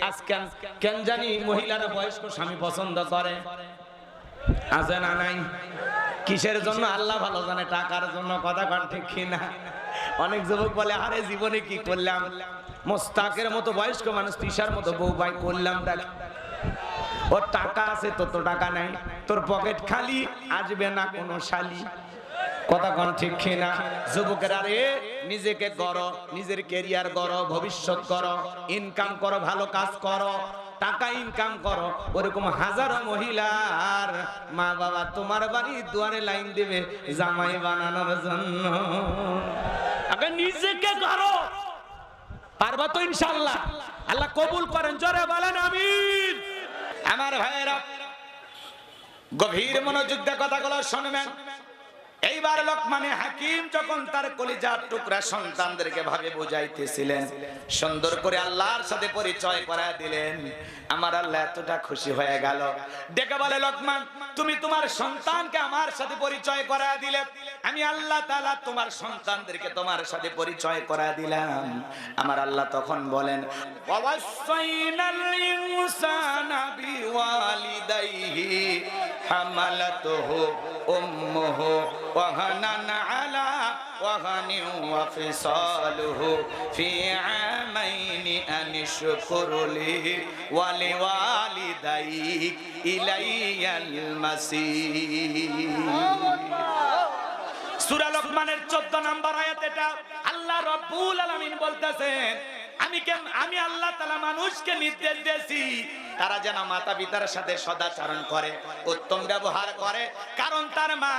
আজকাল কেন জানি মহিলারা বয়স্ক স্বামী পছন্দ করে, আছে না নাই? কিসের জন্য আল্লাহ ভালো জানে, টাকার জন্য। কথা কন ঠিক কিনা? অনেক যুবক বলে আরে জীবনে কি করলাম, মোস্তাকের মতো বয়স্ক মানুষ তিশার মতো বউ ভাই করলাম, দেখ ওর টাকা আছে তোর তো টাকা নাই, তোর পকেট খালি, আসবে না কোনো শালি। কথা কন ঠিক কিনা? যুবকেরা রে, নিজেকে গড়ো, নিজের ক্যারিয়ার গড়ো, ভবিষ্যৎ গড়ো, ইনকাম করো, ভালো কাজ করো, টাকা ইনকাম করো। ওরকম হাজারো মহিলার মা বাবা তোমার বাড়ির দুয়ারে লাইন দেবে জামাই বানানোর জন্য। আগে নিজেকে গড়ো, পারবা তো ইনশাআল্লাহ। আল্লাহ কবুল করেন, জোরে বলেন আমিন। আমার ভাইয়েরা, গভীর মনোযোগ দিয়ে কথাগুলো শুনবেন। এইবার লোকমানে হাকিম যখন তার কলিজার টুকরা সন্তানদেরকে ভাবে বুঝাইতেছিলেন, সুন্দর করে আল্লাহর সাথে পরিচয় করায় দিলেন, আমার আল্লাহ এতটা খুশি হয়ে গেল। ডেকে বলে, লোকমান তুমি তোমার সন্তানকে আমার সাথে পরিচয় করায় দিলে, আমি আল্লাহ তাআলা তোমার সন্তানদেরকে তোমার সাথে পরিচয় করায় দিলাম। আমার আল্লাহ তখন বলেন, ওয়াসাইনাল ইনসানা বিওয়ালিদাইহি হামালাতুহু উম্মুহু وهنن على وهن وفصاله في عامين أن اشكر لي ولوالديك إلي المصير। সূরা লোকমানের 14 নম্বর আয়াত এটা। আল্লাহ রাব্বুল আলামিন বলতেছেন, আমি আল্লাহ তাআলা মানুষকে নির্দেশ দিয়েছি তারা যেন মাতা পিতার সাথে সদাচরণ করে, উত্তম ব্যবহার করে, কারণ তার মা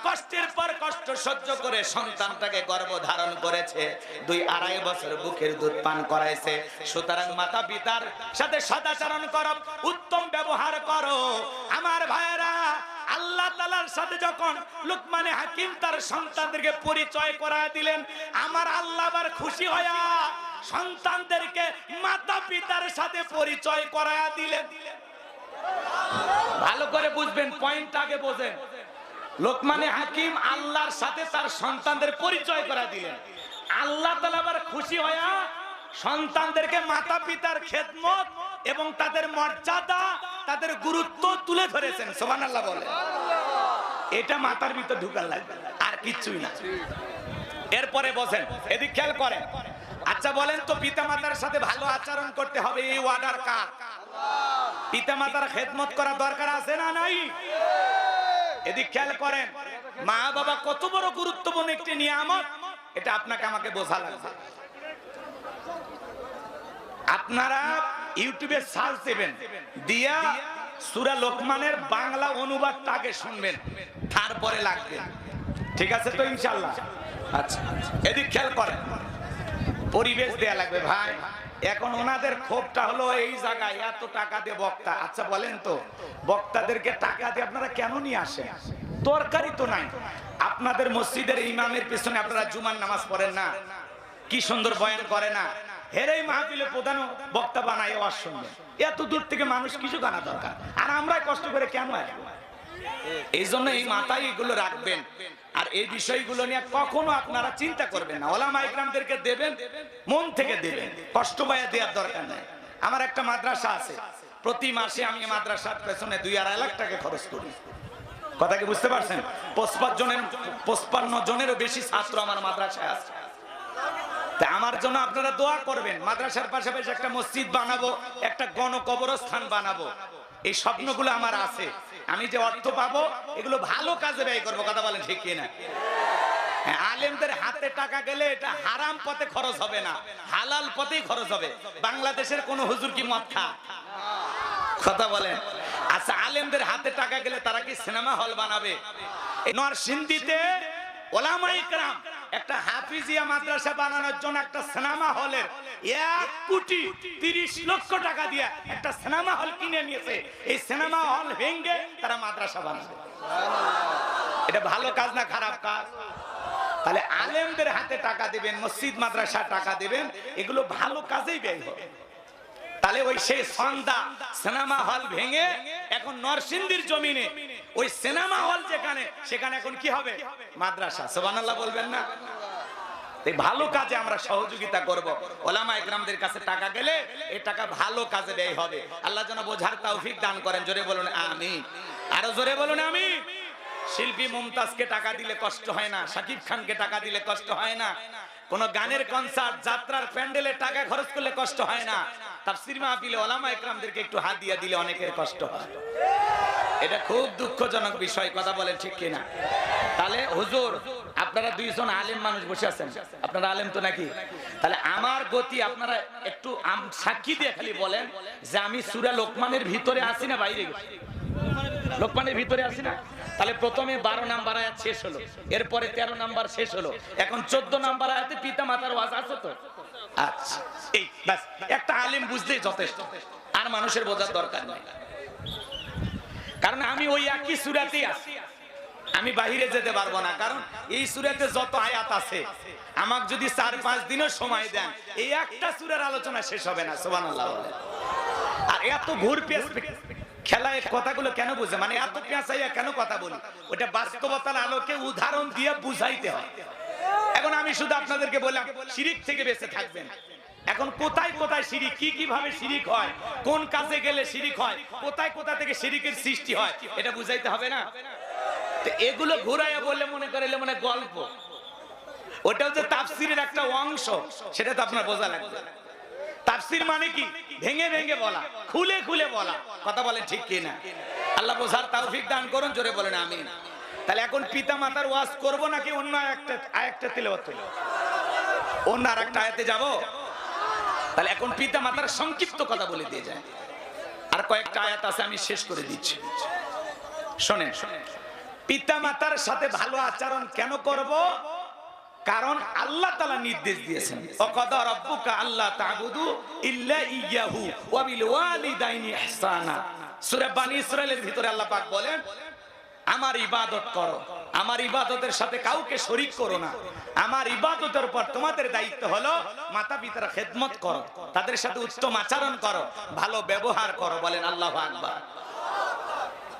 কষ্টের পর কষ্ট সহ্য করে সন্তানটাকে গর্ভধারণ করেছে, 2-2.5 বছর বুকের দুধ পান করাইছে। সুতরাং মাতা পিতার সাথে সদাচরণ করো, উত্তম ব্যবহার করো। আমার ভাইয়েরা, আল্লাহ তাআলার সাথে যখন লোকমানে হাকিম তার সন্তানদেরকে পরিচয় করায় দিলেন, আমার আল্লাহ আবার খুশি হয়া সন্তানদেরকে মাতা পিতার সাথে পরিচয় করায় দিলেন। ভালো করে বুঝবেন, পয়েন্ট আগে বোঝেন। লোকমানে হাকিম আল্লাহর সাথে তার সন্তানদের পরিচয় করায় দিলেন, আল্লাহ তাআলা আবার খুশি হয়া সন্তানদেরকে মাতা পিতার খেদমত এবং তাদের মর্যাদা, তাদের গুরুত্ব তুলে ধরেছেন। সুবহানাল্লাহ বলেন। এটা মাথার ভিতর ঢুকার লাগবে, আর কিছুই না। এরপরে বসেন, এদিক খেয়াল করেন। আচ্ছা বলেন তো, পিতামাতার সাথে ভালো আচরণ করতে হবে, এই অর্ডার কার? পিতামাতার খেদমত করা দরকার আছে না নাই? এদিক খেয়াল করেন। মা বাবা কত বড় গুরুত্বপূর্ণ একটি নিয়ামত, এটা আপনাকে আমাকে বোঝা লাগবে। আপনারা ইউটিউবে সার্চ দেবেন, দিয়া সূরা লোকমানের বাংলা অনুবাদটা আগে শুনবেন, তারপরে লাগবে। ঠিক আছে তো ইনশাআল্লাহ? আচ্ছা, এদিক খেয়াল করেন। পরিবেশ দেয়া লাগবে ভাই। এখন ওনাদের ক্ষোভটা হলো এই জায়গায়, এত টাকা দিয়ে বক্তা। আচ্ছা বলেন তো, বক্তাদেরকে টাকা দিয়ে আপনারা কেন নিয়ে আসেন? তরকারি তো নাই। আপনাদের মসজিদের ইমামের পিছনে আপনারা জুমার নামাজ পড়েন না? কি সুন্দর বয়ান করে না? হেরেই মাহফিলে প্রধান বক্তা বানায় ওয়াজ শুনবেন। এত দূর থেকে মানুষ কিছু জানা দরকার, আর আমরাই কষ্ট করে কেন আসবো? এই জন্য এই মাথায় এগুলো রাখবেন, আর এই বিষয়গুলো নিয়ে কখনো আপনারা চিন্তা করবেন না। ওলামা ইকরামদেরকে দেবেন, মন থেকে দেবেন, কষ্ট পাইয়া দেওয়ার দরকার নাই। আমার একটা মাদ্রাসা আছে, প্রতি মাসে আমি মাদ্রাসার পেছনে 2-2.5 লাখ টাকা খরচ করি। কথা কি বুঝতে পারছেন? 55 জনেরও বেশি ছাত্র আমার মাদ্রাসায় আছে। তাই আমার জন্য আপনারা দোয়া করবেন। মাদ্রাসার পাশাপাশি একটা মসজিদ বানাবো, একটা গণকবরস্থান বানাবো, এই স্বপ্নগুলো আমার আছে। আমি যে অর্থ পাবো এগুলো ভালো কাজে ব্যয় করবো। কথা বলেন ঠিক কিনা? আলেমদের হাতে টাকা গেলে এটা হারাম পথে খরচ হবে না, হালাল পথেই খরচ হবে। বাংলাদেশের কোন হুজুর কি মদ খা? কথা বলেন। আচ্ছা, আলেমদের হাতে টাকা গেলে তারা কি সিনেমা হল বানাবে? নরসিংদীতে ওলামা ইকরাম একটা হাফিজিয়া মাদ্রাসা বানানোর জন্য একটা সিনেমা হলের 1,30,00,000 টাকা দিয়ে একটা সিনেমা হল কিনে নিয়েছে। এই সিনেমা হল ভেঙে তারা মাদ্রাসা বানাবে। এটা ভালো কাজ না খারাপ কাজ? তাহলে আলেমদের হাতে টাকা দিবেন, মসজিদ মাদ্রাসা টাকা দিবেন, এগুলো ভালো কাজেই ব্যয় হবে। তাহলে ওই সেই সন্ধ্যা সিনেমা হল ভেঙে এখন নরসিংদীর জমিনে ওই সিনেমা হল যেখানে, সেখানে এখন কি হবে? মাদ্রাসা। সুবহানাল্লাহ বলবেন না? এই ভালো কাজে আমরা সহযোগিতা করব। ওলামায়ে কেরামদের কাছে টাকা গেলে এই টাকা ভালো কাজে ব্যয় হবে। আল্লাহ যেন বোঝার তৌফিক দান করেন। জোরে বলুন আমিন। আরো জোরে বলুন আমিন। শিল্পী মুমতাজকে টাকা দিলে কষ্ট হয় না, শাকিব খানকে টাকা দিলে কষ্ট হয় না, কোন গানের কনসার্ট যাত্রার প্যান্ডেলে টাকা খরচ করলে কষ্ট হয় না, তাফসীর মাহফিলে ওলামায়ে কেরামদেরকে একটু হাদিয়া দিলে অনেকের কষ্ট হয়। এটা খুব দুঃখজনক বিষয়, কথা বলেন ঠিক কিনা? তাহলে হুজুর আপনারা দুইজন আলেম মানুষ বসে আছেন, আপনারা আলেম তো নাকি? তাহলে আমার গতি আপনারা একটু সাক্ষী দিয়ে খালি বলেন যে আমি সূরা লোকমানের ভিতরে আছি না বাইরে গেছি? লোকমানের ভিতরে আছি না? তাহলে প্রথমে 12 নাম্বার আয়াত শেষ হলো, এরপরে 13 নাম্বার শেষ হলো, এখন 14 নাম্বার আয়াতে পিতা মাতার ওয়াজ আছে তো? আচ্ছা, এই বাস একটা আলেম বুঝলেই যথেষ্ট, আর মানুষের বোঝার দরকার নেই। কারণ আমি ওই একই সূরাতেই আছি, আমি বাইরে যেতে পারবো না। কারণ এই সূরাতে যত আয়াত আছে আমাকে যদি 4-5 দিনের সময় দেন এই একটা সূরার আলোচনা শেষ হবে না। সুবহানাল্লাহ বলেন। আর এত ঘুর পেঁচ খেলায় কথাগুলো কেন বুঝে, মানে এত পেঁচাইয়া কেন কথা বলি, ওটা বাস্তবতার আলোকে উদাহরণ দিয়ে বুঝাইতে হয়। এখন আমি শুধু আপনাদেরকে বললাম শিরিক থেকে বেঁচে থাকবেন। এখন কোথায় কোথায় শিরিক, কি কিভাবে শিরিক হয়, কোন কাজে গেলে শিরিক হয়, কোথায় কোথা থেকে শিরিকের সৃষ্টি হয়, এটা বুঝাইতে হবে না? তো এগুলো ঘুরাইয়া বললে মনে করিলে মানে গল্প, ওটাও যে তাফসীরের একটা অংশ সেটা তো আপনার বোঝা লাগবে। তাফসীর মানে কি? ভেঙে ভেঙে বলা, খুলে খুলে বলা, কথা বলেন ঠিক কি না? আল্লাহ বোঝার তৌফিক দান করুন। জোরে বলেন আমিন। তাহলে এখন পিতা মাতার ওয়াজ করব নাকি অন্য আরেকটা তিলাওয়াত করব? অন্য আরেকটা আয়াতে যাব? তাহলে এখন পিতা মাতার সংক্ষিপ্ত কথা বলে দিয়ে যায়। আর কয়েকটা আয়াত আছে আমি শেষ করে দিচ্ছি, শোনেন। পিতা মাতার সাথে ভালো আচরণ কেন করব? কারণ আল্লাহ তাআলা নির্দেশ দিয়েছেন, ওয়াকাদা রাব্বুকা আল্লা তা'বুদু ইল্লা ইয়্যাহু ওয়া বিল ওয়ালিদাইনি ইহসানা। সূরা বনী ইসরাঈলের ভিতরে আল্লাহ পাক বলেন আমার ইবাদত করো, আমার ইবাদতের সাথে কাউকে শরীক করো না। আমার ইবাদতের পর তোমাদের দায়িত্ব হলো মাতা পিতার খেদমত করো, তাদের সাথে উত্তম আচরণ করো, ভালো ব্যবহার করো। বলেন আল্লাহু আকবার।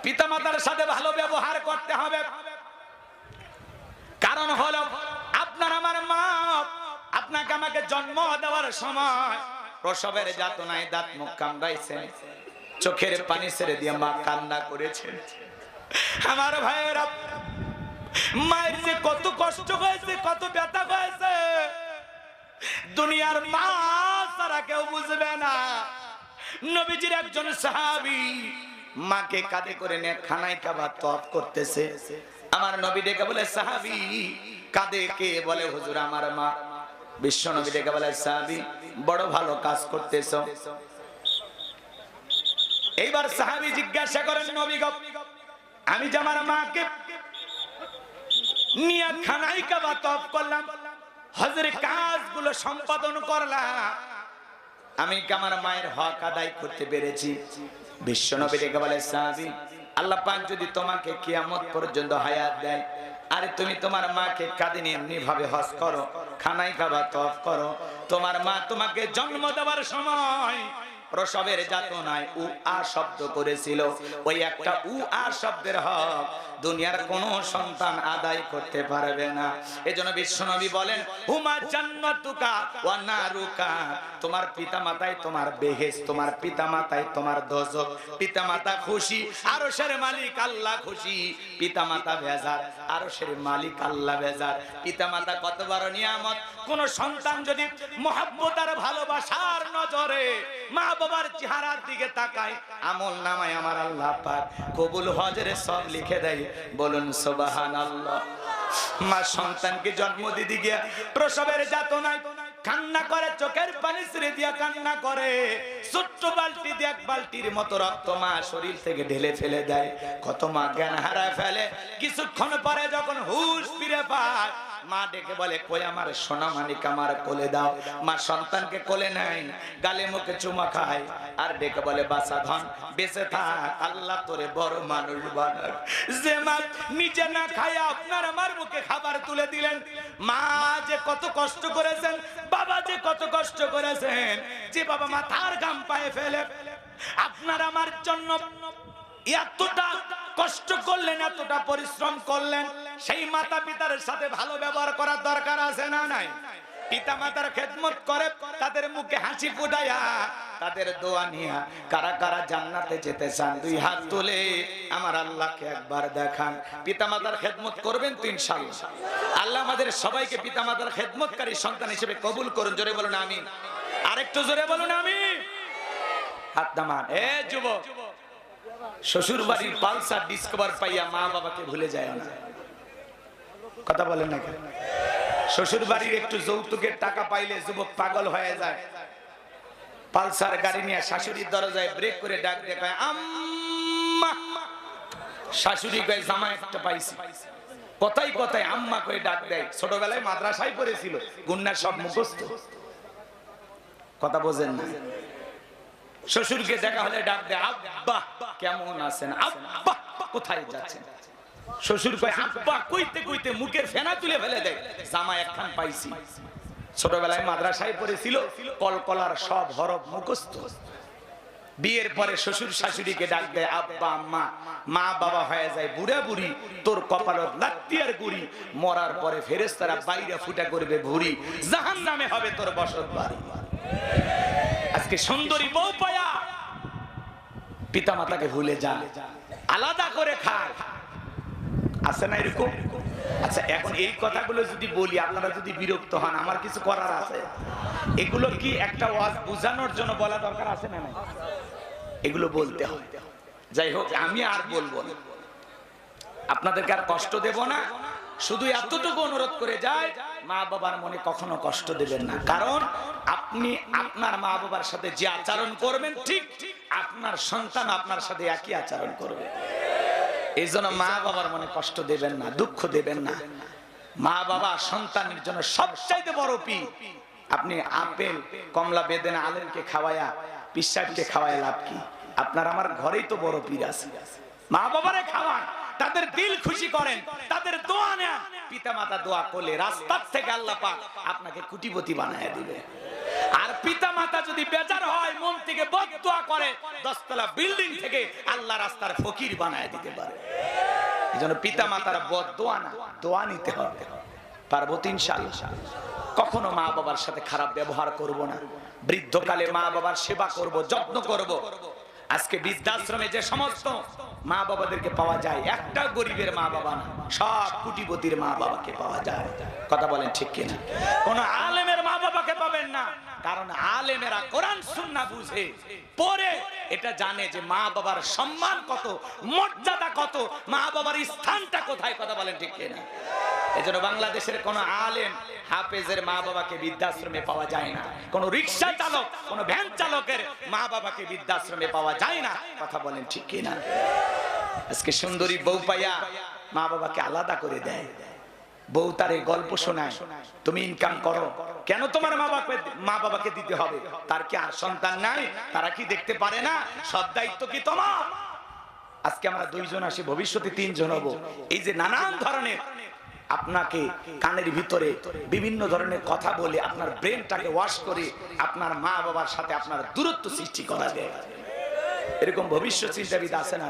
পিতা মাতার সাথে ভালো ব্যবহার করতে হবে। কারণ হলো আপনার আমার মা আপনাকে আমাকে জন্ম দেওয়ার সময় প্রসবের যাতনায় দাঁত মুখ কামড়াইছেন, চোখের পানি ছেড়ে দিয়ে মা কান্না করেছেন। আমার ভাইয়েরা, মায়ের যে কত কষ্ট হয়েছে, কত ব্যথা হয়েছে, দুনিয়ার মা ছাড়া কেউ বুঝবে না। নবীজির একজন সাহাবী মাকে কাঁধে করে নিয়ে খানায় কাবা তওয়াফ করতেছে। আমার নবী ডেকে বলে সাহাবী কাঁধে কে? বলে হুজুর আমার মা। বিশ্ব নবী ডেকে বলে সাহাবী বড় ভালো কাজ করতেছো। এইবার সাহাবী জিজ্ঞাসা করেন নবী গো, আমি যে আমার মাকে নিয়ে খানায় কাবা তওয়াফ করলাম, হজের কাজগুলো সম্পাদন করলাম, আমি কি আমার মায়ের হক আদায় করতে পেরেছি? বিশ্ব নবী ডেকে বলে সাহাবী আল্লাহ পাক যদি তোমাকে কিয়ামত পর্যন্ত হায়াত দেয়, আরে তুমি তোমার মাকে কাঁধে নিয়ে এমনি ভাবে হজ করো, খানায় কাবা তওয়াফ করো, তোমার মা তোমাকে জন্ম দেওয়ার সময় প্রসবের যাতনায় উ আ শব্দ করেছিল, ওই একটা উ আ শব্দের হক দুনিয়ার কোন সন্তান আদায় করতে পারবে না। এজন্য বিশ্বনবী বলেন হুমা জান্নাতুকা ওয়া নারুকা, তোমার পিতামাতাই তোমার বেহেশত, তোমার পিতামাতাই তোমার দোজখ। পিতামাতা খুশি, আরশের মালিক আল্লাহ খুশি। পিতামাতা বেজার, আরশের মালিক আল্লাহ বেজার। পিতামাতা কত বড় নিয়ামত। কোন সন্তান যদি মহব্বত আর ভালোবাসার নজরে মা বাবার চেহারার দিকে তাকায়, আমল নামায় আমার আল্লাহ পাক কবুল হজের সব লিখে দেয়। বলুন সুবহানাল্লাহ। মা সন্তানকে জন্ম দিতে গিয়া প্রসবের যাতনায় কান্না করে, চোখের পানি ছেড়ে দিয়া কান্না করে, ছোট্ট বালতি দিয়ে এক বালতির মতো রক্ত মা শরীর থেকে ঢেলে ফেলে দেয়। কত মা জ্ঞান হারায় ফেলে। কিছুক্ষণ পরে যখন হুঁশ ফিরে পায়, মা ডেকে বলে কই আমার সোনা মানিক, আমার কোলে দাও। মা সন্তানকে কোলে নেয়, গালে মুখে চুমা খায়, আর ডেকে বলে বাছা ধন বেঁচে থাক, আল্লাহ তোরে বড় মানুষ বানাক। যে মা নিজে না খায় আপনার আমার মুখে খাবার তুলে দিলেন, মা যে কত কষ্ট করেছেন, বাবা যে কত কষ্ট করেছেন, যে বাবা মাথার ঘাম পায়ে ফেলে আপনার আমার জন্য এতটা কষ্ট করলেন, এতটা পরিশ্রম করলেন, সেই মাতা পিতার সাথে ভালো ব্যবহার করার দরকার আছে না নাই? পিতা মাতার খেদমত করে, তাদের মুখে হাসি ফুটাইয়া, তাদের দোয়া নিয়া কারা কারা জান্নাতে যেতে চান? দুই হাত তুলে আমার আল্লাহকে একবার দেখান। পিতা মাতার খেদমত করবেন তো ইনশাআল্লাহ? আল্লাহ আমাদের সবাইকে পিতা মাতার খেদমতকারী সন্তান হিসেবে কবুল করুন। জোরে বলুন আমিন। আরেকটু জোরে বলুন আমিন। হাত নামান। এ যুবক, শ্বশুর বাড়ির পালসার ডিসকভার পাইয়া মা বাবাকে ভুলে যায় না। কথা বলেন না কেন? শ্বশুর বাড়ির একটু যৌতুকের টাকা পাইলে যুবক পাগল হয়ে যায়। পালসার গাড়ি নিয়ে শাশুড়ির দরজায় ব্রেক করে ডাক দিয়ে কয় আম্মা। শাশুড়ি কয় জামা একটা পাইছি। কথাই কথাই আম্মা কয়ে ডাক দেয়। ছোটবেলায় মাদ্রাসায় পড়েছিল, গুন্নার সব মুখস্থ। কথা বোঝেন না? শ্বশুরকে দেখা হলে ডাক দেয় আব্বা কেমন আছেন? আব্বা কোথায় যাচ্ছেন? শ্বশুর কয় আব্বা কইতে কইতে মুখের ফেনা তুলে ফেলে দেয়, জামা একখান পাইছি। ছোটবেলায় মাদ্রাসায় পড়েছিল, কলকলার সব হরফ মুখস্থ। বিয়ের পরে শ্বশুর শাশুড়িকে ডাক দেয় আব্বা আম্মা। মা বাবা হয়ে যায় বুড়া বুড়ি, তোর কপালত লাত্তিয়ার গুড়ি, মরার পরে ফেরেশতারা বাইরে ফুটা করবে ভুড়ি, জাহান্নামে হবে তোর বসত বাড়ি। আজকে সুন্দরী বউ পায়া পিতা মাতাকে ভুলে যায়, আলাদা করে খায়। আছে না এরকম? আচ্ছা, এখন এই কথাগুলো যদি বলি, আপনারা যদি বিরক্ত হন, আমার কিছু করার আছে? এগুলো কি একটা ওয়াজ বুঝানোর জন্য বলা দরকার আছে না? এগুলো বলতে হয়। যাই হোক, আমি আর বলবো না, আপনাদেরকে আর কষ্ট দেব না। শুধু এতটুকু অনুরোধ করে যায়, মা বাবার মনে কখনো কষ্ট দেবেন না। কারণ আপনি আপনার মা বাবার সাথে যে আচরণ করবেন, ঠিক আপনার সন্তান আপনার সাথে একই আচরণ করবে। এই জন্য মা বাবার মনে কষ্ট দেবেন না, দুঃখ দেবেন না। মা বাবা সন্তানের জন্য সবচাইতে বড় পীর। আপনি আপেল কমলা বেদেনা আলেমকে খাওয়ায়া পিসাবকে খাওয়ায় লাভ কি? আপনার আমার ঘরেই তো বড় পীর আছে। মা বাবারে খাওয়ান, তাদের দিল খুশি করেন, তাদের দোয়া নেন। পিতা মাতা দোয়া করলে রাস্তার থেকে আল্লাহ পাক আপনাকে কোটিপতি বানায় দিবে। আর পিতা মাতা যদি বেজার হয়, মন থেকে বদদোয়া করে, 10 তলা বিল্ডিং থেকে আল্লাহ রাস্তার ফকির বানায় দিতে পারে। এজন্য পিতা মাতার বদদোয়া না, দোয়া নিতে হবে। পারবো তো ইনশাআল্লাহ। কখনো মা বাবার সাথে খারাপ ব্যবহার করব না। বৃদ্ধকালে মা বাবার সেবা করব, যত্ন করব। আজকে বৃদ্ধাশ্রমে যে সমস্ত মা বাবাদেরকে পাওয়া যায়, একটা গরিবের মা বাবা না, সব কোটিপতির মা বাবাকে পাওয়া যায়। কথা বলেন ঠিক কিনা? কোন আলেমের মা বাবাকে পাবেন না। কারণ আলেমেরা কোরআন সুন্নাহ বুঝে পড়ে এটা জানে যে মা বাবার সম্মান কত, মর্যাদা কত, মা বাবার স্থানটা কোথায়। কথা বলেন ঠিক কিনা? এজন্য বাংলাদেশের কোন আলেম হাফেজের মা বাবাকে বৃদ্ধাশ্রমে পাওয়া যায় না। কোন রিকশা চালক, কোন ভ্যান চালকের মা বাবাকে বৃদ্ধাশ্রমে পাওয়া যায় না। কথা বলেন ঠিক কিনা? আজকে সুন্দরী বউ পাইয়া মা বাবাকে আলাদা করে দেয়। বউ তার এই গল্প শোনায়, তুমি ইনকাম করো, কেন তোমার মা বাবাকে দিতে হবে? তার কি আর সন্তান নাই? তারা কি দেখতে পারে না? সব দায়িত্ব কি তোমার? আজকে আমরা 2 জন আসি, ভবিষ্যতে 3 জন হব। এই যে নানান ধরনের আপনাকে কানের ভিতরে বিভিন্ন ধরনের কথা বলে আপনার ব্রেনটাকে ওয়াশ করে আপনার মা বাবার সাথে আপনার দূরত্ব সৃষ্টি করা যায়। এরকম ভবিষ্যৎ চিন্তাবিদ আছে না?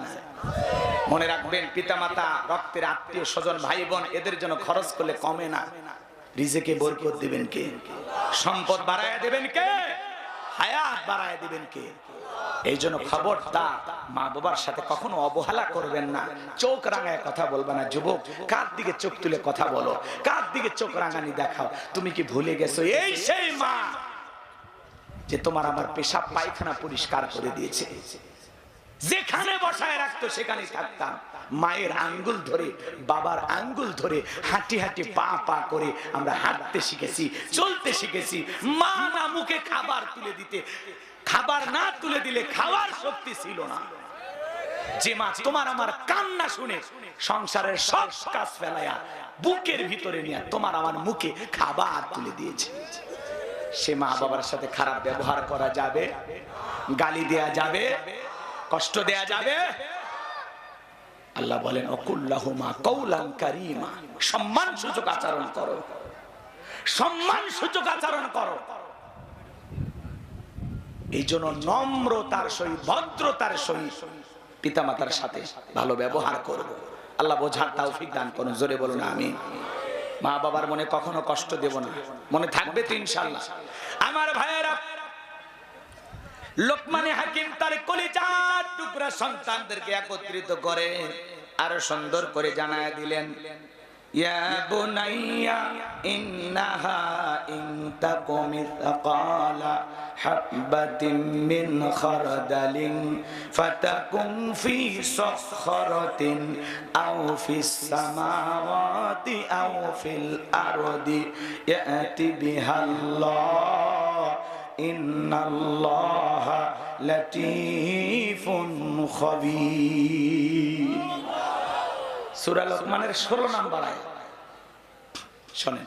মনে রাখবেন, পিতামাতা, রক্তের আত্মীয় স্বজন, ভাই বোন, এদের জন্য খরচ করলে কমে না। রিজিকে বরকত দিবেন কে? সম্পদ বাড়ায় দিবেন কে? হায়াত বাড়ায় দিবেন কে? এই জন্য খবরদার মা বাবার সাথে কখনো অবহেলা করবেন না। চোখ রাঙায় কথা বলবে না। যুবক, কার দিকে চোখ তুলে কথা বলো, কার দিকে চোখ রাঙানি দেখাও? তুমি কি ভুলে গেছো এই সেই মা যে তোমার আমার পেশাব পায়খানা পরিষ্কার করে দিয়েছে? যেখানে বসায় রাখতো সেখানেই থাকতাম। মায়ের আঙ্গুল ধরে, বাবার আঙ্গুল ধরে হাঁটি হাঁটি পা পা করে আমরা হাঁটতে শিখেছি, চলতে শিখেছি। মা না মুখে খাবার তুলে দিতে, খাবার না তুলে দিলে খাওয়ার শক্তি ছিল না। যে মা তোমার আমার কান্না শুনে সংসারের সব কাজ ফেলায়া বুকের ভিতরে নিয়ে তোমার আমার মুখে খাবার তুলে দিয়েছে, সে মা বাবার সাথে খারাপ ব্যবহার করা যাবে? গালি দেয়া যাবে? কষ্ট দেয়া যাবে? আল্লাহ বলেন অকুল্লাহুমা কওলান কারীমা, সম্মান সূচক আচরণ করো, সম্মান সূচক আচরণ করো। এই জন্য নম্রতার সহিত, ভদ্রতার সহিত পিতামাতার সাথে ভালো ব্যবহার করব। আল্লাহ বোঝার তৌফিক দান করুন, জোরে বলুন আমিন। মা বাবার মনে কখনো কষ্ট দেব না, মনে থাকবে তো ইনশাআল্লাহ। আমার ভাইয়েরা, লোকমানে হাকিম তার কলিজার টুকরা সন্তানদেরকে একত্রিত করে আরো সুন্দর করে জানায় দিলেন, ইয়া বুনাইয়া ইন্নাহা ইন তাকুম মিসকালা হাববাতিন মিন খারদালিন ফাতাকুম ফি সাখরাতিন আও ফিস সামাওয়াতি আও ফিল আরদি ইয়াতি বিহাল্লাহ ইন্নাল্লাহা লাতীফুন খাবীর। সূরা লোকমানের 16 নম্বর আয়াত। শুনেন,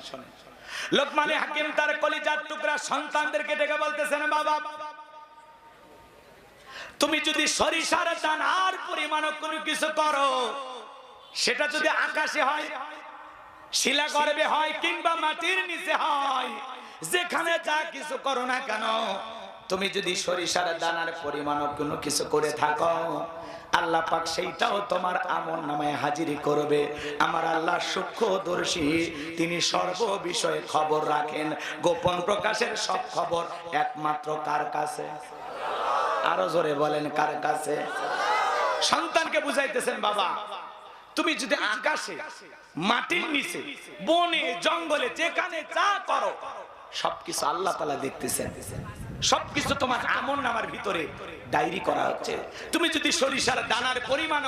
লোকমানে হাকিম তার কলিজার টুকরা সন্তানদেরকে ডেকে বলতেছেন, বাবা তুমি যদি সরিষার দানার পরিমাণ কোনো কিছু করো, সেটা যদি আকাশে হয়, শিলা গর্ভে হয়, কিংবা মাটির নিচে হয়, যেখানে যা কিছু করো না কেন, তুমি যদি সরিষার দানার পরিমাণ কোনো কিছু করে থাকো, আল্লাহ পাক সেইটাও তোমার আমল নামায় হাজিরি করবে। আমার আল্লাহ সূক্ষ্মদর্শী, তিনি সর্ব বিষয়ে খবর রাখেন। গোপন প্রকাশের সব খবর একমাত্র কার কাছে? আরো জোরে বলেন, কার কাছে? সন্তানকে বুঝাইতেছেন, বাবা তুমি যদি আকাশে, মাটির নিচে, বনে জঙ্গলে যেখানে যা করো, সবকিছু আল্লাহ তাআলা দেখতেছেন। সবকিছু তোমার আমলনামার ভিতরে ডায়েরি করা হচ্ছে। তুমি যদি সরিষার দানার পরিমাণ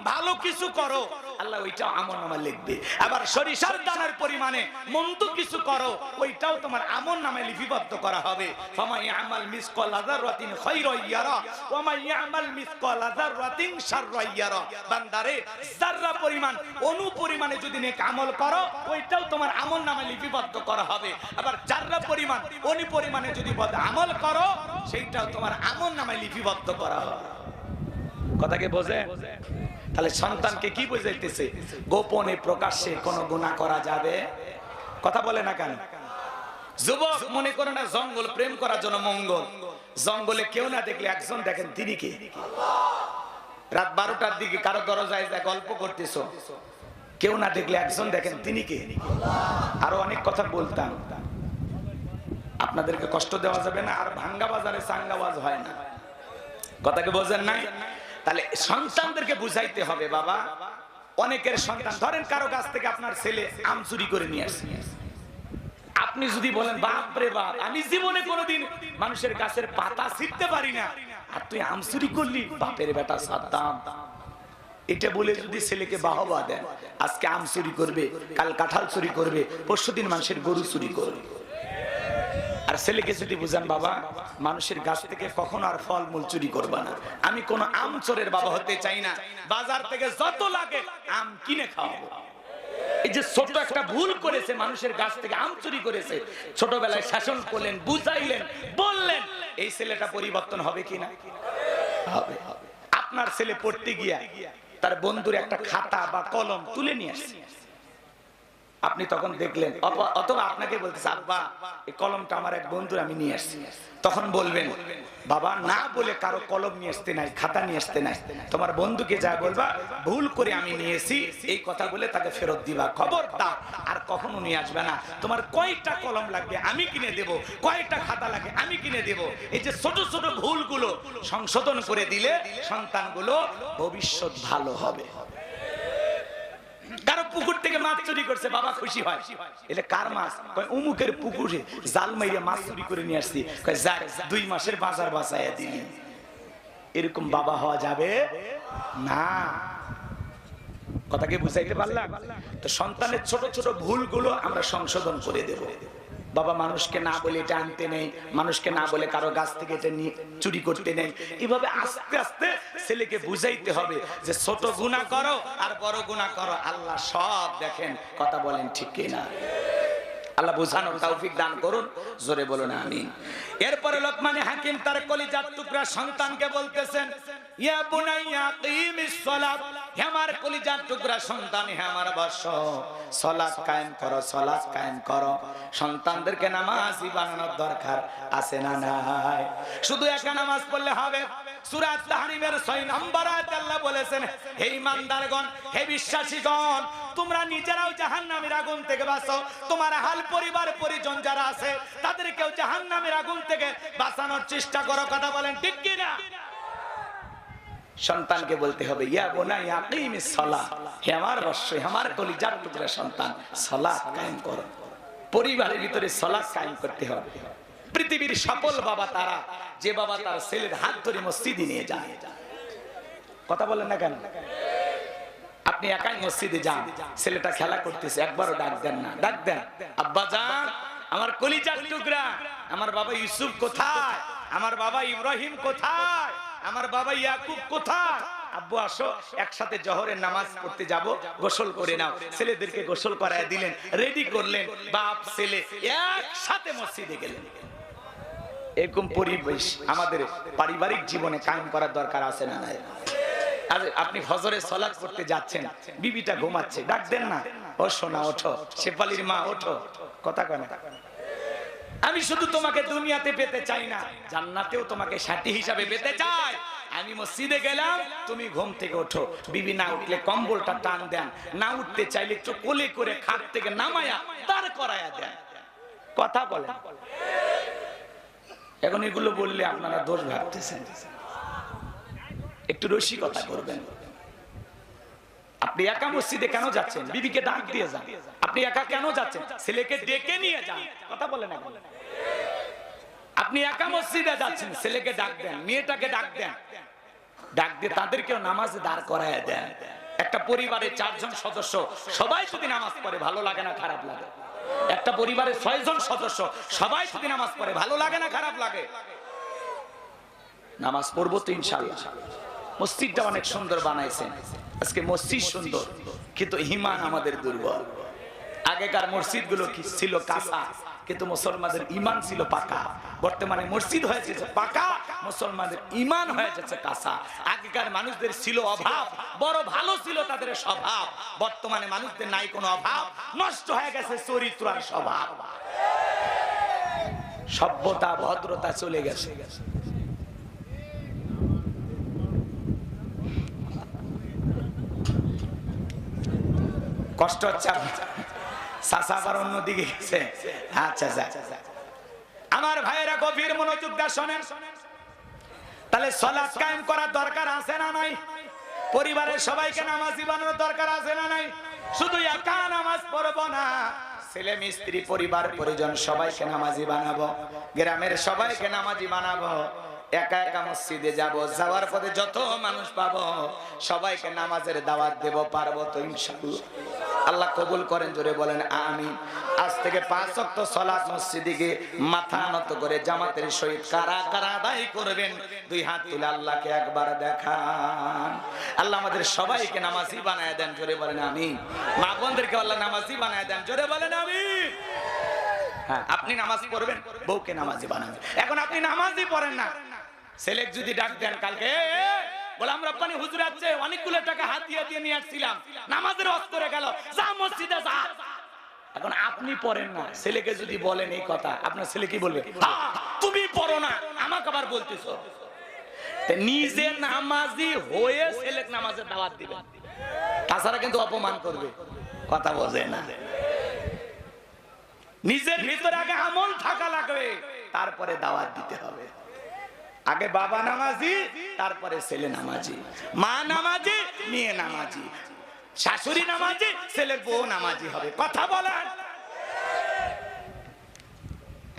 ভালো কিছু করো, আল্লাহ ওইটাও আমলনামায় লিখবে। আবার সরিষার দানার পরিমাণে মন্দ কিছু করো, ওইটাও তোমার আমলনামায় লিপিবদ্ধ করা হবে। ফামান ইয়ামাল মিসকালা যাররাতিন খায়রান ইয়ারা ওয়া মান ইয়ামাল মিসকালা যাররাতিন শাররান ইয়ারা। বান্দারে, যাররা পরিমাণ, অণু পরিমাণে যদি নেক আমল করো, ওইটাও তোমার আমলনামায় লিপিবদ্ধ করা হবে। আবার যাররা পরিমাণ, অণু পরিমাণে যদি বদ আমল করো, সেইটাও তোমার আমলনামায় লিপিবদ্ধ করা হবে। কথা কি বোঝে? তাহলে সন্তানকে কি বুঝাইতেছে? গোপনে প্রকাশ্যে কোনো গুনাহ করা যাবে? কথা বলে না কেন? যুবক মনে করে না জঙ্গল প্রেম করার জন্য মঙ্গল। জঙ্গলে কেউ না দেখলে একজন দেখেন, তিনি কে? রাত 12টার দিকে কারো দরজায় যায় গল্প করতেছো, কেউ না দেখলে একজন দেখেন, তিনি কে? আরো অনেক কথা বলতাম, আপনাদেরকে কষ্ট দেওয়া যাবে না। আর ভাঙ্গা বাজারে চাঙ্গাবাজ হয় না। কথাকে বোঝেন নাই? তাহলে সন্তানদেরকে বুঝাইতে হবে, বাবা অনেকের সন্তান, ধরেন কারো কাছ থেকে আপনার ছেলে আম চুরি করে নিয়ে আসছে, আপনি যদি বলেন, বাপ রে বাপ, আমি জীবনে কোনোদিন মানুষের গাছের পাতা ছিঁড়তে পারি না, আর তুই আম চুরি করলি, বাপের বেটা সাদ্দাম, এটা বলে যদি ছেলেকে বাহবা দেন, আজকে আম চুরি করবে, কাল কাঁঠাল চুরি করবে, পরশুদিন মানুষের গরু চুরি করবে। আর ছেলেকে যদি বুঝান, বাবা মানুষের গাছ থেকে কখনো আর ফল মূল চুরি করবা না, আমি কোন আম চোরের বাবা হতে চাই না, বাজার থেকে যত লাগে আম কিনে খাওয়াবো। এই যে ছোট একটা ভুল করেছে, মানুষের গাছ থেকে আম চুরি করেছে, ছোটবেলায় শাসন করলেন, বুঝাইলেন, বললেন, এই ছেলেটা পরিবর্তন হবে কিনা? হবে। আপনার ছেলে পড়তে গিয়া তার বন্ধুর একটা খাতা বা কলম তুলে নিয়ে আসছে, আপনি তখন দেখলেন, অথবা আপনাকে বলতেছে, আব্বা এই কলমটা আমার এক বন্ধুর, আমি নিয়ে আসছি। তখন বলবেন, বাবা না বলে কারো কলম নিয়ে আসতে নাই, খাতা নিয়ে আসতে নাই, তোমার বন্ধুকে যা বলবা, ভুল করে আমি নিয়েছি, এই কথা বলে তাকে ফেরত দিবা। খবরদার আর কখনো নিয়ে আসবে না। তোমার কয়টা কলম লাগবে আমি কিনে দেব, কয়টা খাতা লাগে আমি কিনে দেব। এই যে ছোট ছোট ভুলগুলো সংশোধন করে দিলে সন্তানগুলো ভবিষ্যৎ ভালো হবে। কারো পুকুর থেকে মাছ চুরি করছে, বাবা খুশি হয়, এটা কার মাছ? কয় অমুকের পুকুরে জাল মাইরে মাছ চুরি করে নিয়ে আসছি, কয় যাক 2 মাসের বাজার বাঁচাইয়া দিলি। এরকম বাবা হওয়া যাবে না। কথাকে বুঝাইতে পারলাম? তো সন্তানের ছোট ছোট ভুলগুলো আমরা সংশোধন করে দেব। বাবা মানুষকে না বলে এটা আনতে নেই, মানুষকে না বলে কারো গাছ থেকে এটা চুরি করতে নেই। এভাবে আস্তে আস্তে ছেলেকে বুঝাইতে হবে যে ছোট গুনাহ করো আর বড় গুনাহ করো, আল্লাহ সব দেখেন। কথা বলেন ঠিক কিনা? আল্লাহ বুঝানোর তৌফিক দান করুন, জোরে বলুন আমিন। এরপরে লোকমানে হাকিম তার কলিজার টুকরা সন্তানকে বলতেছেন, ইয়া বুনাইয়া কিমিস সালাত হে আমার কলিজার টুকরা সন্তান, হে আমার বৎস, সালাত কায়েম করো, সালাত কায়েম করো। সন্তানদেরকে নামাজি বানানোর দরকার আছে না নাই? শুধু একা নামাজ পড়লে হবে? সূরা তাহরিমের 6 নম্বর আয়াতে আল্লাহ বলেছেন, হে ঈমানদারগণ, হে বিশ্বাসীগণ, তোমরা নিজেরাও জাহান্নামের আগুন থেকে বাঁচো, তোমার হাল পরিবার পরিজন যারা আছে তাদেরকেও জাহান্নামের আগুন থেকে বাঁচানোর চেষ্টা করো। কথা বলেন ঠিক কি না? সন্তানকে বলতে হবে, ইয়া বুনাইয়া আকিমিস সালাহ, হে আমার বৎস, হে আমার কলিজার টুকরা সন্তান, সালাত কায়েম করো। পরিবারের ভিতরে সালাত কায়েম করতে হবে। পৃথিবীর সফল বাবা তারা, যে বাবা তার ছেলের হাত ধরে মসজিদে নিয়ে যায়। কথা বলেন না কেন? আপনি একাই মসজিদে যান, ছেলেটা খেলা করতেছে, একবারও ডাক দেন না। ডাক দেন, আব্বা জান, আমার কলিজার টুকরা, আমার বাবা ইউসুফ কোথায়, আমার বাবা ইব্রাহিম কোথায়, আমার বাবা ইয়াকুব কোথায়? আব্বু আসো, একসাথে জোহরের নামাজ পড়তে যাব, গোসল করে নাও। ছেলেদেরকে গোসল করায় দিলেন, রেডি করলেন, বাপ ছেলে একসাথে মসজিদে গেলেন। এরকম পরিবেশ আমাদের পারিবারিক জীবনে কায়েম করার দরকার আছে না নাই? আপনি ফজরের সালাত করতে যাচ্ছেন, বিবিটা ঘুমাচ্ছে, ডাক দেন না, ও সোনা ওঠো, শেফালির মা ওঠো। কথা কয় না? আমি শুধু তোমাকে দুনিয়াতে পেতে চাই না, জান্নাতেও তোমাকে সাথী হিসাবে পেতে চাই। আমি মসজিদে গেলাম, তুমি ঘুম থেকে ওঠো। বিবি না উঠলে কম্বলটা টান দেন, না উঠতে চাইলে একটু কোলে করে খাট থেকে নামায়া দাঁড় করায়া দেন। কথা বলেন। এখন এগুলো বললে আপনারা দোষ ভাবতেছেন, একটু রসিকতা করবেন। আপনি একা মসজিদে কেন যাচ্ছেন? বিবিকে ডাক দিয়ে যান। আপনি একা কেন যাচ্ছেন? ছেলেকে ডেকে নিয়ে যান। কথা বলেন না? আপনি একা মসজিদে যাচ্ছেন, ছেলেকে ডাক দেন, মেয়েটাকে ডাক দেন, ডাক দিয়ে তাদেরকেও নামাজে দাঁড় করায় দেন। একটা পরিবারে 4 জন সদস্য সবাই যদি নামাজ পড়ে, ভালো লাগে না খারাপ লাগে? একটা পরিবারে 6 জন সদস্য সবাই যদি নামাজ পড়ে, ভালো লাগে না খারাপ লাগে? নামাজ পড়বো তো ইনশাআল্লাহ। মসজিদটা অনেক সুন্দর বানাইছেন, আজকে মসজিদ সুন্দর, কিন্তু ঈমান আমাদের দুর্বল। আগেকার মসজিদ গুলো কি ছিল? কাঁচা, কিন্তু মুসলমানদের ঈমান ছিল পাকা। বর্তমানে মসজিদ হয়েছে পাকা, মুসলমানদের ঈমান হয়ে যাচ্ছে কাঁচা। আগেকার মানুষদের ছিল অভাব, বড় ভালো ছিল তাদের স্বভাব। বর্তমানে মানুষদের নাই কোনো অভাব, নষ্ট হয়ে গেছে চরিত্র আর স্বভাব, সভ্যতা ভদ্রতা চলে গেছে। কষ্ট হচ্ছে? চাচা আবার অন্যদিকে গেছে। আচ্ছা, আমার ভাইয়েরা গভীর মনোযোগ দিয়ে শোনেন। তাহলে সালাত কায়েম করার দরকার আছে না নাই? পরিবারের সবাইকে নামাজি বানানোর দরকার আছে না নাই? শুধু একা নামাজ পড়বো না, ছেলে মিস্ত্রি পরিবার পরিজন সবাইকে নামাজি বানাবো, গ্রামের সবাইকে নামাজি বানাবো। একা একা মসজিদে যাব, যাওয়ার পথে যত মানুষ পাবো সবাইকে নামাজের দাওয়াত দেব, পারবো তো ইনশাআল্লাহ? আল্লাহ কবুল করেন, জোরে বলেন আমিন। আজ থেকে 5 ওয়াক্ত সালাত মসজিদে গিয়ে মাথা নত করে জামাতের সহিত কারা কারা আদায় করবেন, 2 হাত তুলে আল্লাহকে একবার দেখান। আল্লাহ আমাদের সবাইকে নামাজি বানায় দেন, জোরে বলেন আমিন। মা বোনদেরকে আল্লাহ নামাজি বানায় দেন, জোরে বলেন আমিন। হ্যাঁ, আপনি নামাজ পড়বেন, বউকে নামাজি বানাবেন। এখন আপনি নামাজই পড়েন না, ছেলে যদি ডাক দেন কালকে, গোলাম রব্বানি হুজুর আছে, অনেকগুলো টাকা হাত দিয়ে নিয়ে আসছিলাম, নামাজের অস্তরে গেল, যা মসজিদে যা। এখন আপনি পড়েন না, ছেলেকে যদি বলেন এই কথা, আপনার ছেলে কি বলবে? তুমি পড়ো না, আমাকে আবার বলতেছো। নিজে নামাজি হয়ে ছেলেকে নামাজের দাওয়াত দিবেন, তাছাড়া কিন্তু অপমান করবে। কথা বোঝে না? নিজের ভিতরে আগে আমল থাকা লাগবে, তারপরে দাওয়াত দিতে হবে। আগে বাবা নামাজি, তারপরে ছেলে নামাজি, মা নামাজি, মেয়ে নামাজি, শাশুড়ি নামাজি, ছেলের বউ নামাজি হবে। কথা বলেন?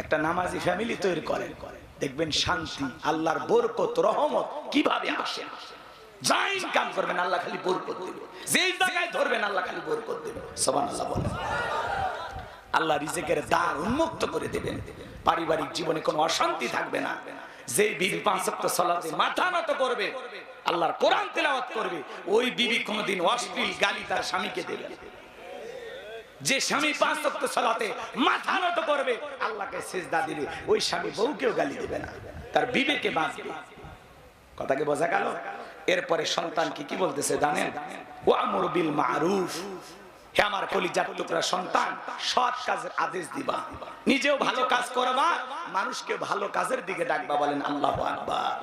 একটা নামাজি ফ্যামিলি তৈরি করেন, দেখবেন শান্তি, আল্লাহর বরকত, রহমত কিভাবে আসে। যা ইনকাম করবেন আল্লাহ খালি বরকত দিবে, যেই জায়গায় ধরবেন আল্লাহ খালি বরকত দিবে। সুবহানাল্লাহ বলেন। আল্লাহ রিজিকের দ্বার উন্মুক্ত করে দেবেন, পারিবারিক জীবনে কোনো অশান্তি থাকবে না। যে বিবি 5 ওয়াক্ত সালাতে মাথা নত করবে, আল্লাহর কোরআন তেলাওয়াত করবে, ওই বিবি কোনদিন অশ্লীল গালি তার স্বামীকে দেবে না। যে স্বামী 5 ওয়াক্ত সালাতে মাথা নত করবে, আল্লাহকে সিজদা দিবে, ওই স্বামী বউকেও গালি দেবে না, তার বিবেকে বাঁচবে। কথাকে বোঝা গেল? এরপরে সন্তানকে কি বলতেছে জানেন? ওয়ামুর বিল মারুফ, হে আমার কলিজার টুকরা সন্তান, সৎ কাজের আদেশ দিবা, নিজেও ভালো কাজ করবা, মানুষকে ভালো কাজের দিকে ডাকবা। বলেন আল্লাহু আকবার।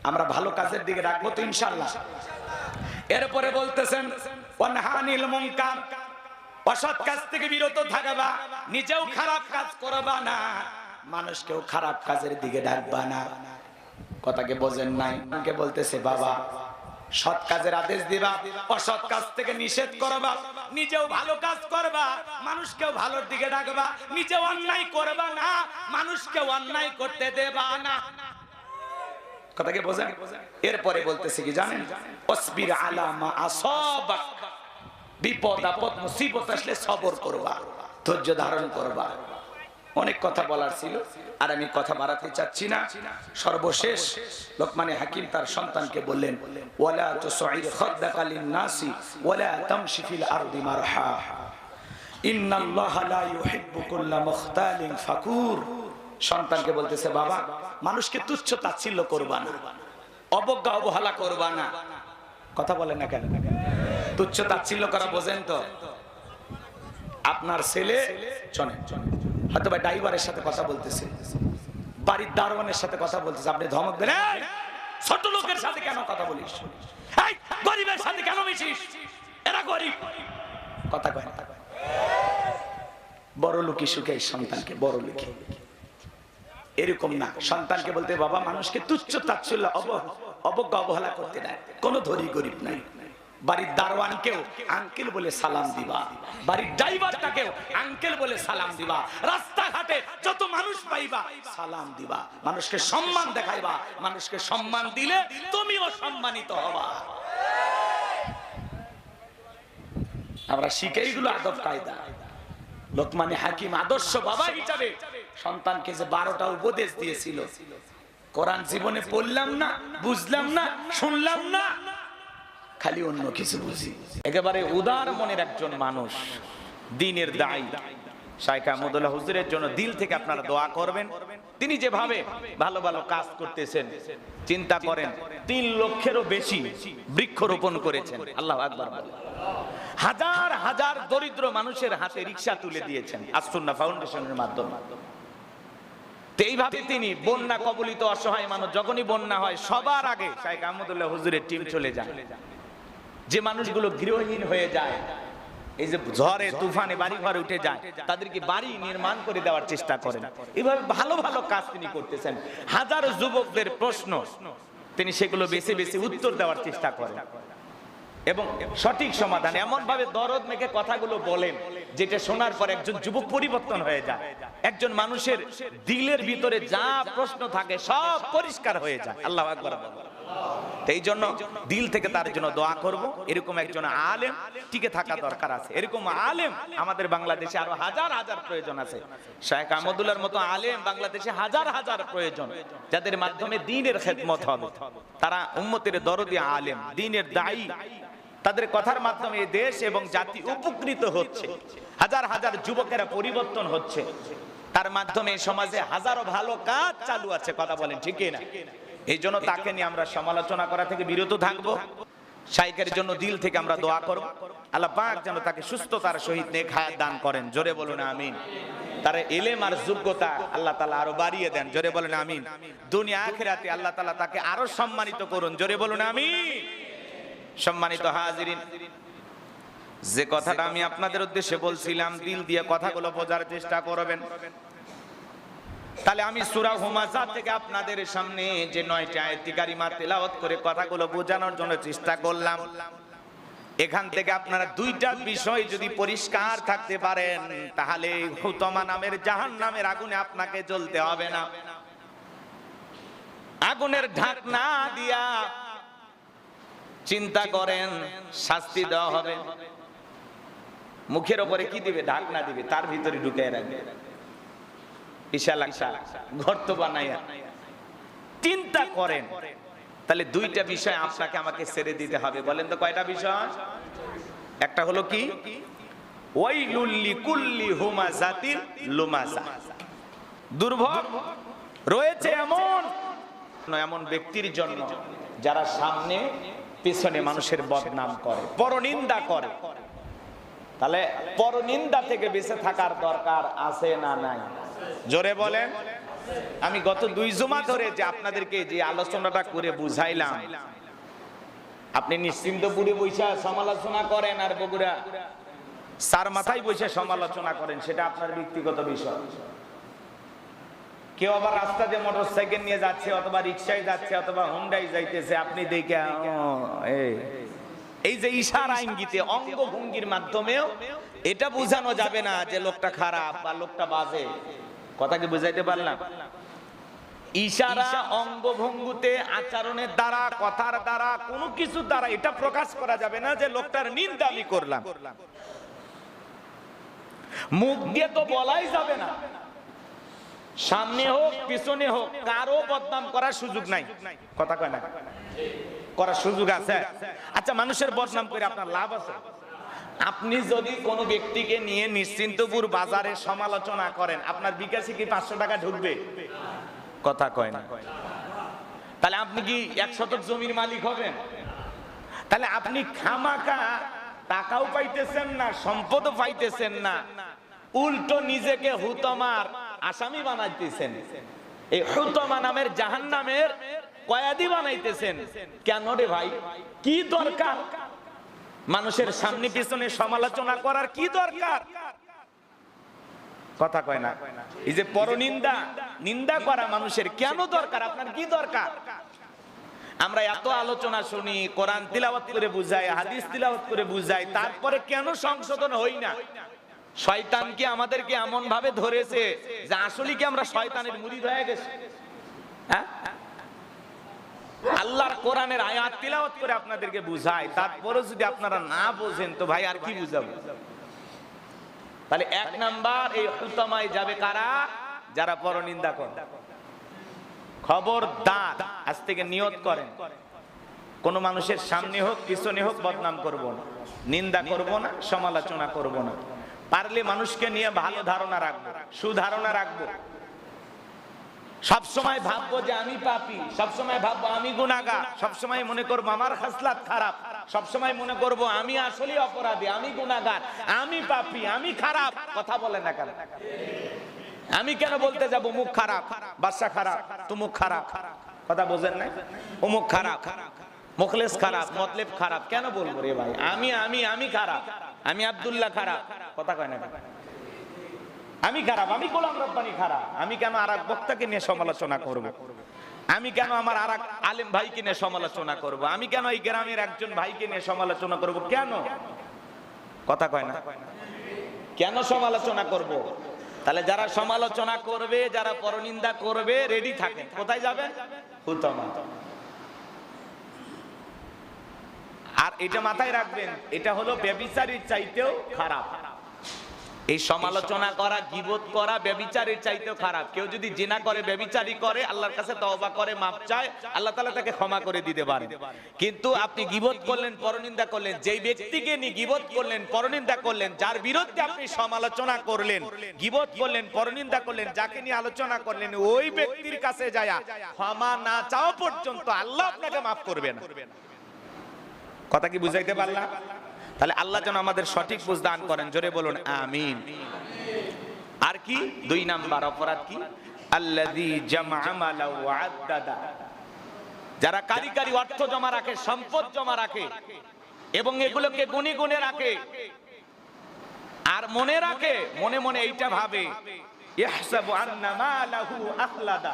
আমরা ভালো কাজের দিকে ডাকবো তো ইনশাআল্লাহ। এরপরে বলতেছেন ওয়ানহানিল মুনকার, অসৎ কাজ থেকে বিরত থাকবা, নিজেও খারাপ কাজ করবা না, মানুষকেও খারাপ কাজের দিকে ডাকবা না। কথাকে বোঝেন নাই? আমাকে বলতেছে বাবা সৎ কাজের আদেশ দিবা, অসৎ কাজ থেকে নিষেধ করবা, নিজেও ভালো কাজ করবা, মানুষকেও ভালোর দিকে ডাকবা, নিজেও অন্যায় করবা না, মানুষকেও অন্যায় করতে দেবা না। কথাকে বোঝেন? এরপরে বলতেছে কি জানেন? অসবির আলা মা আসাবাক, বিপদ আপদ মুসিবত আসলে সবর করবা, ধৈর্য ধারণ করবা। অনেক কথা বলার ছিল আর আমি কথা বাড়াতে চাচ্ছি না। সর্বশেষ লোকমানে হাকিম তার সন্তানকে বললেন ওয়ালা তুসাইর খাদ্দাকা লিন-নাসি ওয়ালা তামশি ফিল আরদি মারহা ইন্নাল্লাহা লা ইউহিব্বু কুল্লা মুখতালিন ফাকুর। সন্তানকে বলতেছে বাবা মানুষকে তুচ্ছ তাচ্ছিল্য করবা না, অবজ্ঞা অবহেলা করবা না। কথা বলেন না কেন? তুচ্ছ তাচ্ছিল্য করা বোঝেন তো? আপনার ছেলে হয়তো বা ড্রাইভারের সাথে কথা বলতেছে, বাড়ির দারোয়ানের সাথে কথা বলতেছে, আপনি ধমক দেন ছোট লোকের সাথে কেন কথা বলিস, এই গরিবের সাথে কেন মিশিস, এরা গরিব। কথা কয় না? বড় লোকই সুখে সন্তানকে বড় লোকই, এরকম না। সন্তানকে বলতে বাবা মানুষকে তুচ্ছ তাচ্ছিল্য অবজ্ঞা অবহেলা করতে নাই, কোনো ধনী গরিব নাই। বাড়ির দারোয়ানকেও আঙ্কেল বলে সালাম দিবা, বাড়ির ড্রাইভারটাকেও আঙ্কেল বলে সালাম দিবা, রাস্তাঘাটে যত মানুষ পাইবা সালাম দিবা, মানুষকে সম্মান দেখাইবা, মানুষকে সম্মান দিলে তুমিও সম্মানিত হবা। আমরা শিখে এইগুলো আদব কায়দা। লোকমানে হাকিম আদর্শ বাবা হিসাবে সন্তানকে যে 12টা উপদেশ দিয়েছিল, কোরআন জীবনে পড়লাম না, বুঝলাম না, শুনলাম না, খালি অন্য কিছু বুঝি। একেবারে উদার মনের একজন মানুষ, দ্বীনের দায়ী শাইখ আহমদুল্লাহ হুজুরের জন্য দিল থেকে আপনারা দোয়া করবেন। তিনি যেভাবে ভালো ভালো কাজ করতেছেন চিন্তা করেন, 3 লক্ষেরও বেশি বৃক্ষরোপণ করেছেন। আল্লাহু আকবার। হাজার হাজার দরিদ্র মানুষের হাতে রিকশা তুলে দিয়েছেন আস-সুন্নাহ ফাউন্ডেশনের মাধ্যমে। এইভাবে তিনি বন্যা কবলিত অসহায় মানুষ, যখনই বন্যা হয় সবার আগে শাইখ আহমদুল্লাহ হুজুরের টিম চলে যায়। যে মানুষগুলো গৃহহীন হয়ে যায়, এই যে ঝড়ে তুফানে বাড়ি ঘরে উঠে যায়, তাদেরকে বাড়ি নির্মাণ করে দেওয়ার চেষ্টা করেন। এইভাবে ভালো ভালো কাজ তিনি করতেছেন। হাজারো যুবকদের প্রশ্ন তিনি সেগুলো বেছে বেছে উত্তর দেওয়ার চেষ্টা করেন এবং সঠিক সমাধান এমন ভাবে দরদ মেখে কথাগুলো বলেন যেটা শোনার পর একজন যুবক পরিবর্তন হয়ে যায়। একজন মানুষের দিলের ভিতরে যা প্রশ্ন থাকে সব পরিষ্কার হয়ে যায়। আল্লাহু আকবার। এই জন্য দিল থেকে তার জন্য দোয়া করব। এরকম একজন আলেম টিকে থাকা দরকার আছে। এরকম আলেম আমাদের বাংলাদেশে আরো হাজার হাজার প্রয়োজন আছে। শাইখ আহমদুল্লাহর মতো আলেম বাংলাদেশে হাজার হাজার প্রয়োজন, যাদের মাধ্যমে দ্বীনের খেদমত হবে। তারা উম্মতের দরদি আলেম, দ্বীনের দায়ী। তাদের কথার মাধ্যমে দেশ এবং জাতি উপকৃত হচ্ছে, হাজার হাজার যুবকেরা পরিবর্তন হচ্ছে, তার মাধ্যমে সমাজে হাজারো ভালো কাজ চালু আছে। কথা বলেন ঠিক না? এই জন্য তাকে নিয়ে আমরা সমালোচনা করা থেকে বিরত থাকবো। শাইখের জন্য দিল থেকে আমরা দোয়া করব, আল্লাহ পাক যেন তাকে সুস্থতার সহিত নেক হায়াত দান করেন। জোরে বলুন আমিন। তার ইলম আর যোগ্যতা আল্লাহ তাআলা আরো বাড়িয়ে দেন। জোরে বলুন আমিন। দুনিয়া আখিরাতে আল্লাহ তাআলা তাকে আরো সম্মানিত করুন। জোরে বলুন আমিন। সম্মানিত হাজিরিন, যে কথাটা আমি আপনাদের উদ্দেশ্যে বলছিলাম, দিল দিয়ে কথাগুলো বোঝার চেষ্টা করবেন। তাহলে আমি সূরা হুমাযা থেকে আপনাদের সামনে যে 9টি আয়াত কারিমা তেলাওয়াত করে কথাগুলো বোঝানোর জন্য চেষ্টা করলাম, এখান থেকে আপনারা 2টা বিষয় যদি পরিষ্কার থাকতে পারেন, তাহলে হুতমা নামের জাহান্নামের আগুনে আপনাকে জ্বলতে হবে না। আগুনের ঢাকনা দিয়া চিন্তা করেন শাস্তি দেওয়া হবে। মুখের উপরে কি দিবে? ঢাকনা দিবে, তার ভিতরে ঢুকে রাখবে, বিশাল একটা গর্ত বানাইয়া। চিন্তা করেন, তাহলে 2টা বিষয় আপনাকে আমাকে ছেড়ে দিতে হবে। বলেন তো কয়টা বিষয়? একটা হলো কি? ওয়াইলুল লিকুল্লি হুমাযাতিল লুমাযা। দুর্ভোগ রয়েছে এমন এমন ব্যক্তির জন্য যারা সামনে পিছনে মানুষের বদনাম করে, পরনিন্দা করে। তাহলে পরনিন্দা থেকে বেঁচে থাকার দরকার আছে না নাই? জোরে বলেন। আমি গত 2 জুমা ধরে যে আপনাদেরকে যে আলোচনাটা করে বুঝাইলাম, আপনি নিশ্চিন্তপুরে বৈশা সমালোচনা করেন আর বগুড়া সার মাথায় বসে সমালোচনা করেন, সেটা আপনার ব্যক্তিগত বিষয়। কেউ আবার রাস্তা দিয়ে মোটরসাইকেল নিয়ে যাচ্ছে, অথবা রিক্সায় যাচ্ছে, অথবা হুন্ডাই যাইতেছে, আপনি দেখে এই যে ইশারা ইঙ্গিতে অঙ্গভঙ্গির মাধ্যমেও এটা বোঝানো যাবে না যে লোকটা খারাপ বা লোকটা বাজে। কথা কি বুঝাইতে পারলাম? ইশারা, অঙ্গভঙ্গিতে, আচরণের দ্বারা, কথার দ্বারা, কোনো কিছু দ্বারা এটা প্রকাশ করা যাবে না যে লোকটার নিন্দা আমি করলাম। মুখ দিয়ে তো বলাই যাবে না, সামনে হোক পিছনে হোক কারো বদনাম করার সুযোগ নাই। কথা কয় না? করার সুযোগ আছে। আচ্ছা, মানুষের বদনাম করে আপনার লাভ আছে? আপনি যদি কোনো ব্যক্তিকে নিয়ে নিশ্চিন্তপুর বাজারে সমালোচনা করেন, আপনার বিকাশে কি 500 টাকা ঢুকবে? কথা কয় না। তাহলে আপনি কি 1 শতক জমির মালিক হবেন? তাহলে আপনি খামাকা টাকাও পাইতেছেন না, সম্পদও পাইতেছেন না, উল্টো নিজেকে হুতমার আসামি বানাইতেছেন, এই হুতমা নামের জাহান্নামের কয়েদি বানাইতেছেন। কেন রে ভাই? কি দরকার মানুষের সামনে পিছনে সমালোচনা করার? কি দরকার? কথা কয় না। এই যে পরনিন্দা, নিন্দা করা মানুষের কেন দরকার? আপনার কি দরকার? আমরা এত আলোচনা শুনি, কোরআন তিলাওয়াত করে বুঝাই, হাদিস তিলাওয়াত করে বুঝাই, তারপরে কেন সংশোধন হই না? শয়তান কি আমাদেরকে এমন ভাবে ধরেছে যে আসলে কি আমরা শয়তানের মুরিদ হয়ে গেছি? হ্যাঁ, আল্লাহর কোরআনের আয়াত তিলাওয়াত করে আপনাদেরকে বুঝাই, তারপরে যদি আপনারা না বোঝেন তো ভাই আর কি বুঝাবো? তাহলে 1 নাম্বার, এই হুতমায় যাবে কারা? যারা পরনিন্দা করে। খবরদার, আজ থেকে নিয়ত করেন, কোন মানুষের সামনে হোক পিছনে হোক বদনাম করব না, নিন্দা করব না, সমালোচনা করব না। পারলে মানুষকে নিয়ে ভালো ধারণা রাখবো, সুধারণা রাখবো। সবসময় ভাববো যে আমি পাপী, সবসময় ভাববো আমি গুনাহগার, সবসময় মনে করবো আমার খাসলাত খারাপ, সবসময় মনে করবো আমি আসলে অপরাধী, আমি গুনাহগার, আমি পাপী, আমি খারাপ। কথা বলে না কেন? আমি কেন বলতে যাব মুখ খারাপ, বাসা খারাপ, তুমুক খারাপ? কথা বোঝেন না? অমুক খারাপ, মুখলেস খারাপ, মতলেব খারাপ, কেন বলবো রে ভাই? আমি আমি আমি খারাপ, আমি আব্দুল্লাহ খারাপ। কথা কয় না? আমি খারাপ, আমি গোলাম রব্বানি খারাপ। আমি কেন আরেক বক্তাকে নিয়ে সমালোচনা করব? আমি কেন আমার আরেক আলেম ভাইকে নিয়ে সমালোচনা করব? আমি কেন এই গ্রামের একজন ভাইকে নিয়ে সমালোচনা করব? কেন? কথা কয় না? কেন সমালোচনা করব? তাহলে যারা সমালোচনা করবে, যারা পরনিন্দা করবে, রেডি থাকেন। কোথায় যাবেন? হুতমা। আর এটা মাথায় রাখবেন, এটা হলো ব্যভিচারীর চাইতেও খারাপ। এই সমালোচনা করা, গীবত করা ব্যভিচারীর চাইতেও খারাপ। কেউ যদি জিনা করে, ব্যভিচারী করে, আল্লাহর কাছে তওবা করে, মাপ চায়, আল্লাহ তাআলা তাকে ক্ষমা করে দিতে পারেন। কিন্তু আপনি গীবত করলেন, পরনিন্দা করলেন, যেই ব্যক্তিকে নিয়ে গীবত করলেন, পরনিন্দা করলেন, যার বিরুদ্ধে আপনি সমালোচনা করলেন, গীবত করলেন, পরনিন্দা করলেন, যাকে নিয়ে আলোচনা করলেন, ওই ব্যক্তির কাছে যায় ক্ষমা না চাওয়া পর্যন্ত আল্লাহ আপনাকে মাফ করবেন না। কথা কি বুঝাইতে পারলাম? তাহলে আল্লাহ যেন আমাদের সঠিক বুঝ দান করেন। জোরে বলুন আমিন। আর কি 2 নাম্বার অপরাধ কি? আল্লাযী জামআ মালা ওয়া আদ্দাদা। যারা কারিকারি অর্থ জমা রাখে, সম্পদ জমা রাখে এবং এগুলোকে গুনে গুনে রাখে, আর মনে রাখে, মনে মনে এইটা ভাবে ইহসাবু আন্না মালাহু আখলাদা,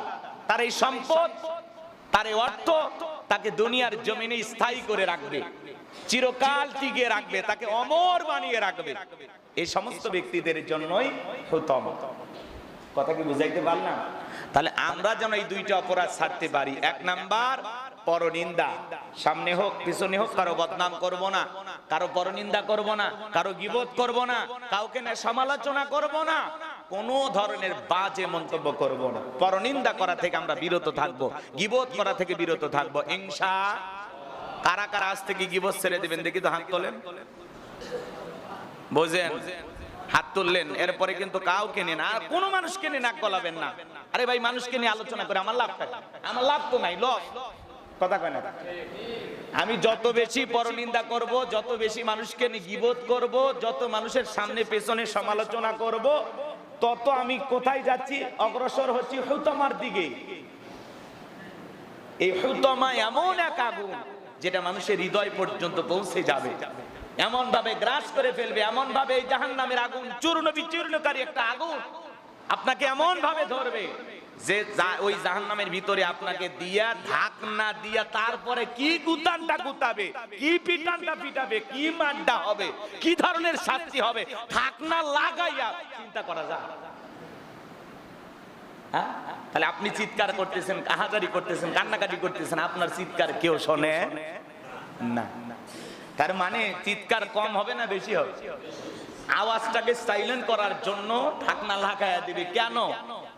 তার এই সম্পদ, তার এই অর্থ তাকে দুনিয়ার জমিনে স্থায়ী করে রাখবে, চিরকাল টিকে রাখবে, তাকে অমর বানিয়ে রাখবে। এই সমস্ত ব্যক্তিদের জন্যই হুতম। কথা কি বুঝাইতে পারলাম? তাহলে আমরা যেন এই 2টা অপরাধ ছাড়তে পারি। 1 নাম্বার পরনিন্দা, সামনে হোক পিছনে হোক কারো বদনাম করব না, কারো পরনিন্দা করব না, কারো গীবত করব না, কাউকে নিয়ে সমালোচনা করব না, কোন ধরনের বাজে মন্তব্য করব না। পরনিন্দা করা থেকে আমরা বিরত থাকব, গীবত করা থেকে বিরত থাকব ইনশাআল্লাহ। কারা কারা আজ থেকে গীবত ছেড়ে দিবেন দেখি তো, হাত তোলেন। বুঝেন? হাত তুললেন, এরপরে কিন্তু কাউকে নিয়ে না, আর কোনো মানুষকে নিয়ে নাক গলাবেন না। আরে ভাই মানুষকে নিয়ে আলোচনা করে আমার লাভটা কি? আমার লাভ তো নাই, লস। কথা কয় না? আমি যত বেশি পরনিন্দা করব, যত বেশি মানুষকে নিয়ে গীবত করব, যত মানুষের সামনে পেছনে সমালোচনা করব, তত আমি কোথায় যাচ্ছি? অগ্রসর হচ্ছি হুতামার দিকে। এই হুতামা এমন এক আগুন যেটা মানুষের হৃদয় পর্যন্ত পৌঁছে যাবে, এমন ভাবে গ্রাস করে ফেলবে, এমন ভাবে এই জাহান্নামের আগুন চূর্ণ বিচূর্ণকারী একটা আগুন আপনাকে এমন ভাবে ধরবে যে ওই জাহান্নামের ভিতরে আপনাকে দিয়া ঢাকনা দিয়া তারপরে কি গুতানটা গুতাবে, কি পিটানটা পিটাবে, কি মাড্ডা হবে, কি ধরনের শাস্তি হবে, ঢাকনা লাগাইয়া চিন্তা করা যায়। হ্যাঁ, তাহলে আপনি চিৎকার করতেছেন, কাহাজারি করতেছেন, কান্নাকাটি করতেছেন, আপনার চিৎকার কেউ শোনে না। তার মানে চিৎকার কম হবে না বেশি হবে? আওয়াজটাকে সাইলেন্ট করার জন্য ঢাকনা লাগাইয়া দিবে। কেন?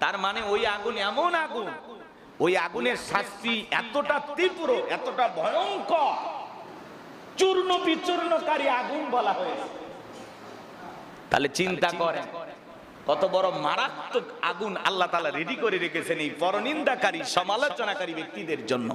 তার মানে ওই আগুন এমন আগুন, ওই আগুনের শাস্তি এতটা তীব্র, এতটা ভয়ঙ্কর, চূর্ণ বিচূর্ণকারী আগুন বলা হয়েছে। তাহলে চিন্তা করেন কত বড় মারাত্মক আগুন আল্লাহ তাআলা রেডি করে রেখেছেন এই পরনিন্দাকারী, সমালোচনাকারী ব্যক্তিদের জন্য।